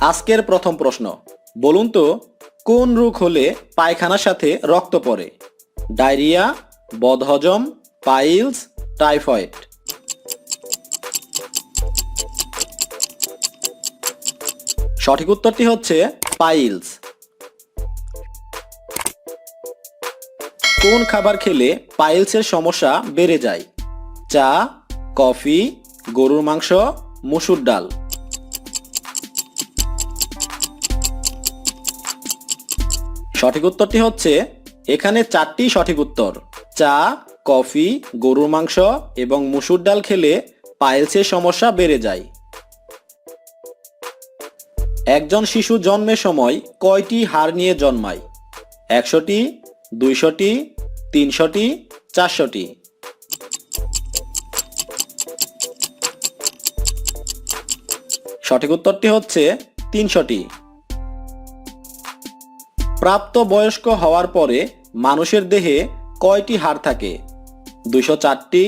আজকের প্রথম প্রশ্ন, বলুন তো কোন রোগ হলে পায়খানার সাথে রক্ত পড়ে? ডায়রিয়া, বদহজম, পাইলস, টাইফয়েড। সঠিক উত্তরটি হচ্ছে পাইলস। কোন খাবার খেলে পাইলসের সমস্যা বেড়ে যায়? চা, কফি, গরুর মাংস, মসুর ডাল। সঠিক উত্তরটি হচ্ছে এখানে চারটি সঠিক উত্তর। চা, কফি, গরুর মাংস এবং মসুর ডাল খেলে পাইলসের সমস্যা বেড়ে যায়। একজন শিশু জন্মের সময় কয়টি হাড় নিয়ে জন্মায়? 100টি, 200টি, 300টি, 400টি। সঠিক উত্তরটি হচ্ছে 300টি। প্রাপ্ত বয়স্ক হওয়ার পরে মানুষের দেহে কয়টি হাড় থাকে? 204টি,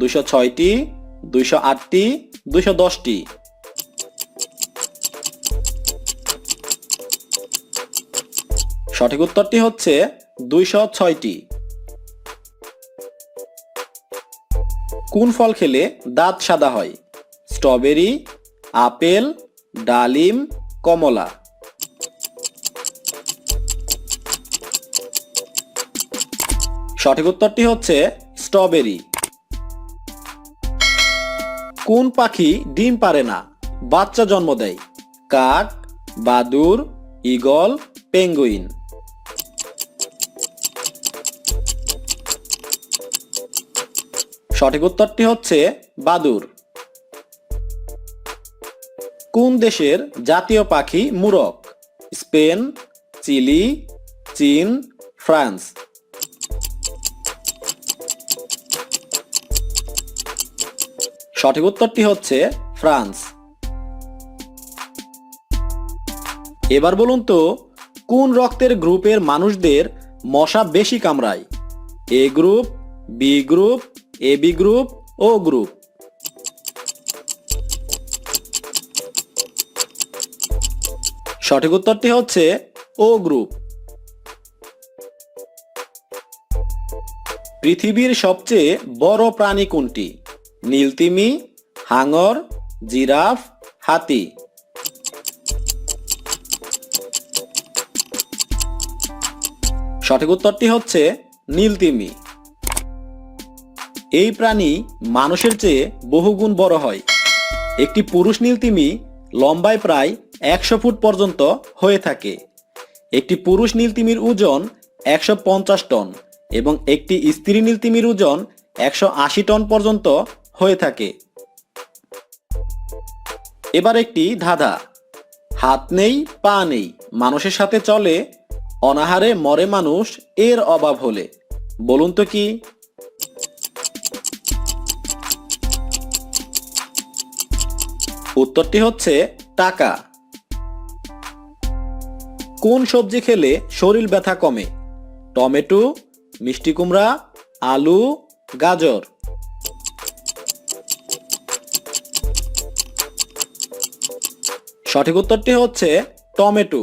206টি, 208টি, 210টি। সঠিক উত্তরটি হচ্ছে 206টি। কোন ফল খেলে দাঁত সাদা হয়? স্ট্রবেরি, আপেল, ডালিম, কমলা। সঠিক উত্তরটি হচ্ছে স্ট্রবেরি। কোন পাখি ডিম পারে না, বাচ্চা জন্ম দেয়? কাক, বাদুড়, ঈগল, পেঙ্গুইন। সঠিক উত্তরটি হচ্ছে বাদুড়। কোন দেশের জাতীয় পাখি মুরগ? স্পেন, চিলি, চীন, ফ্রান্স। সঠিক উত্তরটি হচ্ছে ফ্রান্স। এবার বলুন তো কোন রক্তের গ্রুপের মানুষদের মশা বেশি কামড়ায়? A group, B group, AB group, O group. সঠিক উত্তরটি হচ্ছে ও গ্রুপ। পৃথিবীর সবচেয়ে বড় প্রাণী কোনটি? নীলতিমি, হাঙর, জিরাফ, হাতি। সঠিক উত্তরটি হচ্ছে নীলতিমি। এই প্রাণী মানুষের চেয়ে বহুগুণ বড় হয়। একটি পুরুষ নীলতিমি লম্বায় প্রায় 100 ফুট পর্যন্ত হয়ে থাকে। একটি পুরুষ নীলতিমির ওজন 150 টন এবং একটি স্ত্রী নীলতিমির ওজন 180 টন পর্যন্ত হয়ে থাকে। এবার একটি ধাঁধা। হাত নেই, পা নেই, মানুষের সাথে চলে, অনাহারে মরে মানুষ এর অভাব হলে। বলুন তো কি? উত্তরটি হচ্ছে টাকা। কোন সবজি খেলে শরীর ব্যথা কমে? টমেটো, মিষ্টি কুমড়া, আলু, গাজর। সঠিক উত্তরটি হচ্ছে টমেটো।